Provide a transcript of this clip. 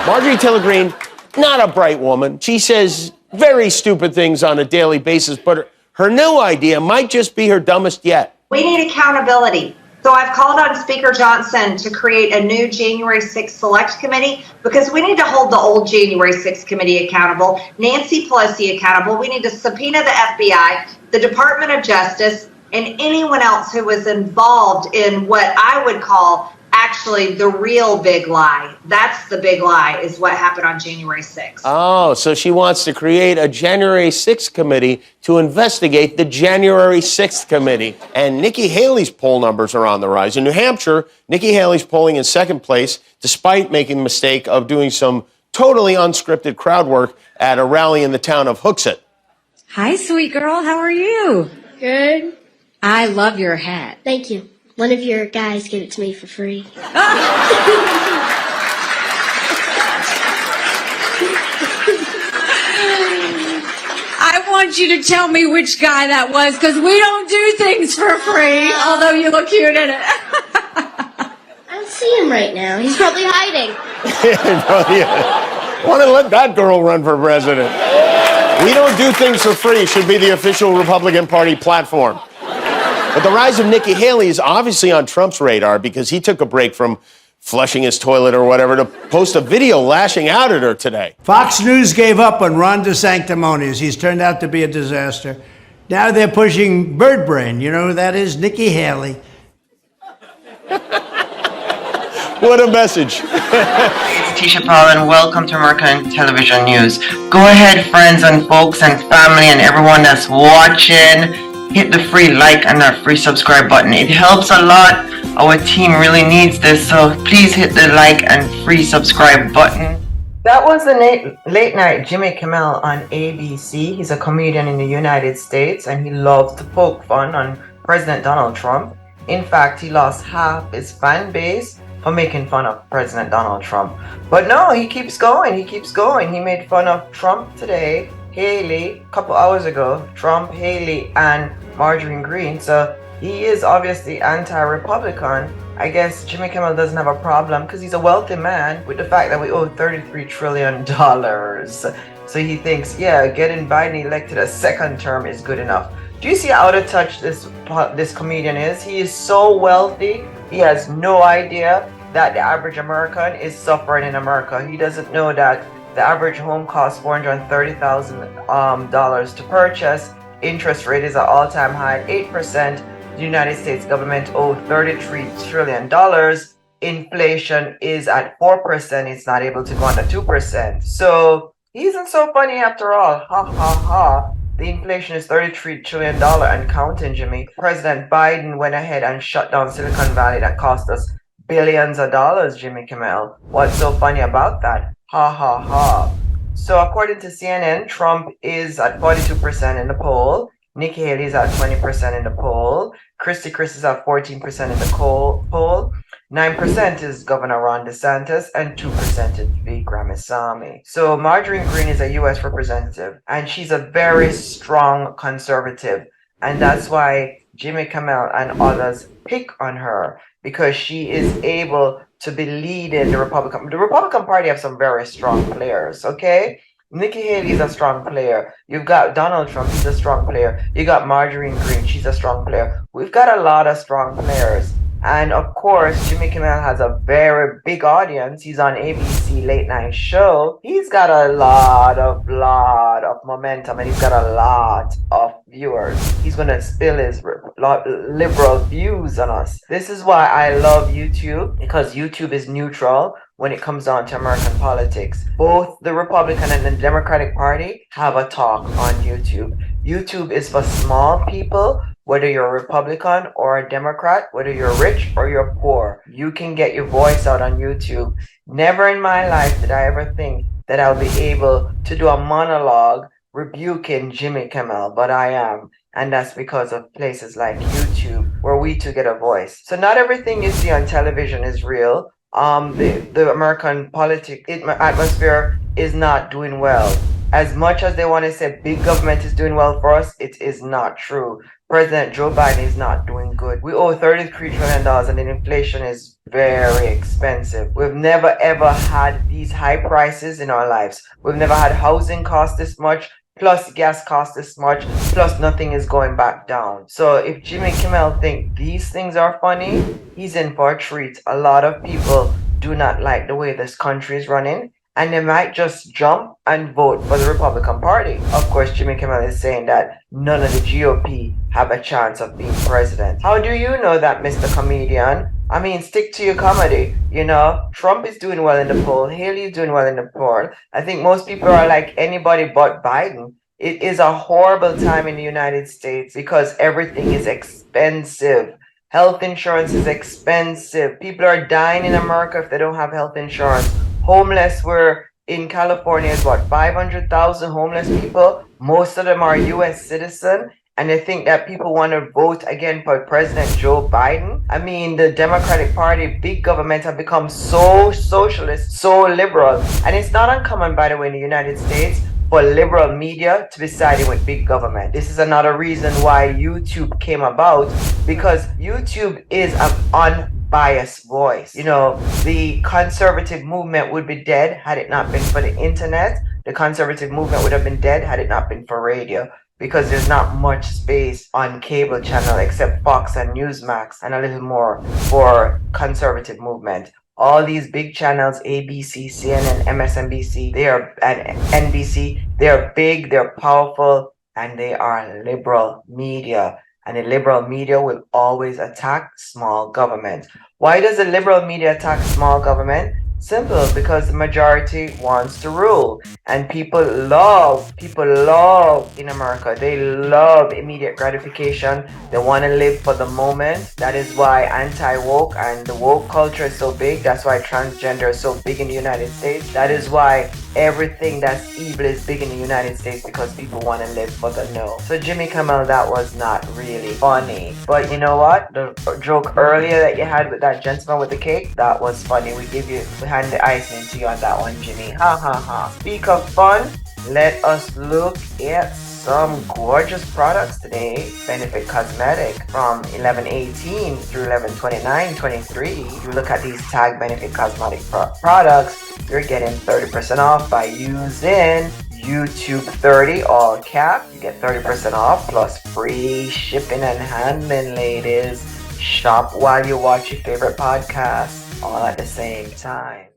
Marjorie Taylor Greene, not a bright woman. She says very stupid things on a daily basis, but her new idea might just be her dumbest yet. We need accountability. So I've called on Speaker Johnson to create a new January 6th Select Committee because we need to hold the old January 6th Committee accountable, Nancy Pelosi accountable. We need to subpoena the FBI, the Department of Justice, and anyone else who was involved in what I would call actually the real big lie. That's the big lie, is what happened on January 6th. Oh, so she wants to create a January 6th committee to investigate the January 6th committee. And Nikki Haley's poll numbers are on the rise. In New Hampshire, Nikki Haley's polling in second place, despite making the mistake of doing some totally unscripted crowd work at a rally in the town of Hooksett. Hi, sweet girl. How are you? Good. I love your hat. Thank you. One of your guys gave it to me for free. I want you to tell me which guy that was, because we don't do things for free, although you look cute in it. I don't see him right now. He's probably hiding. Want to let that girl run for president. We don't do things for free should be the official Republican Party platform. But the rise of Nikki Haley is obviously on Trump's radar because he took a break from flushing his toilet or whatever to post a video lashing out at her today. Fox News gave up on Ron DeSanctimonious. He's turned out to be a disaster. Now they're pushing Bird Brain. You know who that is? Nikki Haley. What a message. It's Tisha Fallon. Welcome to American Television News. Go ahead, friends and folks and family and everyone that's watching. Hit the free like and that free subscribe button. It helps a lot. Our team really needs this, so please hit the like and free subscribe button. That was the late night Jimmy Kimmel on ABC. He's a comedian in the United States and he loves to poke fun on President Donald Trump. In fact, he lost half his fan base for making fun of President Donald Trump. But no, he keeps going. He keeps going. He made fun of Trump today, Haley, a couple hours ago, Trump, Haley, and Marjorie Greene. So he is obviously anti-Republican. I guess Jimmy Kimmel doesn't have a problem because he's a wealthy man with the fact that we owe $33 trillion. So he thinks, yeah, getting Biden elected a second term is good enough. Do you see how out of touch this comedian is? He is so wealthy, he has no idea that the average American is suffering in America. He doesn't know that the average home costs $430,000 to purchase. Interest rate is at all-time high at 8%. The United States government owes $33 trillion. Inflation is at 4%. It's not able to go under 2%. So he isn't so funny after all. Ha ha ha. The inflation is $33 trillion and counting, Jimmy. President Biden went ahead and shut down Silicon Valley. That cost us billions of dollars, Jimmy Kimmel. What's so funny about that? Ha ha ha. So according to CNN, Trump is at 42% in the poll. Nikki Haley is at 20% in the poll. Christy Chris is at 14% in the poll. 9% is Governor Ron DeSantis, and 2% is V. Ramaswamy. So Marjorie Greene is a U.S. representative, and she's a very strong conservative. And that's why Jimmy Kimmel and others pick on her, because she is able to be leading the Republican. The Republican Party have some very strong players, okay? Nikki Haley is a strong player. You've got Donald Trump, he's a strong player. You got Marjorie Greene, she's a strong player. We've got a lot of strong players. And of course, Jimmy Kimmel has a very big audience. He's on ABC late night show. He's got a lot of momentum, and he's got a lot of viewers. He's going to spill his liberal views on us. This is why I love YouTube, because YouTube is neutral when it comes down to American politics. Both the Republican and the Democratic Party have a talk on YouTube. YouTube is for small people. Whether you're a Republican or a Democrat, whether you're rich or you're poor, you can get your voice out on YouTube. Never in my life did I ever think that I'll be able to do a monologue rebuking Jimmy Kimmel, but I am. And that's because of places like YouTube, where we too get a voice. So not everything you see on television is real. The American politics atmosphere is not doing well. As much as they want to say big government is doing well for us, it is not true. President Joe Biden is not doing good. We owe $33 trillion and the inflation is very expensive. We've never ever had these high prices in our lives. We've never had housing cost this much, plus gas cost this much, plus nothing is going back down. So if Jimmy Kimmel think these things are funny, he's in for a treat. A lot of people do not like the way this country is running, and they might just jump and vote for the Republican Party. Of course, Jimmy Kimmel is saying that none of the GOP have a chance of being president. How do you know that, Mr. Comedian? I mean, stick to your comedy. You know, Trump is doing well in the poll. Haley is doing well in the poll. I think most people are like anybody but Biden. It is a horrible time in the United States because everything is expensive. Health insurance is expensive. People are dying in America if they don't have health insurance. Homeless, we're in California is what, 500,000 homeless people? Most of them are US citizens. And they think that people want to vote again for President Joe Biden. I mean, the Democratic Party, big government have become so socialist, so liberal. And it's not uncommon, by the way, in the United States for liberal media to be siding with big government. This is another reason why YouTube came about, because YouTube is an unbiased voice. You know, the conservative movement would be dead had it not been for the internet. The conservative movement would have been dead had it not been for radio, because there's not much space on cable channel except Fox and Newsmax and a little more for conservative movement. All these big channels, ABC, CNN, MSNBC, and NBC, they are big, they're powerful, and they are liberal media. And the liberal media will always attack small government. Why does the liberal media attack small government? Simple, because the majority wants to rule, and people love in America. They love immediate gratification. They want to live for the moment. That is why anti-woke and the woke culture is so big. That's why transgender is so big in the United States. That is why everything that's evil is big in the United States, because people want to live for the no. So Jimmy Kimmel, that was not really funny. But you know what? The joke earlier that you had with that gentleman with the cake, that was funny. We hand the icing to you on that one, Jimmy. Ha ha ha. Speak of fun, let us look at some gorgeous products today. Benefit Cosmetic from 11/18 through 11/29/23. If you look at these tag Benefit Cosmetic products, you're getting 30% off by using YouTube 30 all cap. You get 30% off plus free shipping and handling, ladies. Shop while you watch your favorite podcast, all at the same time.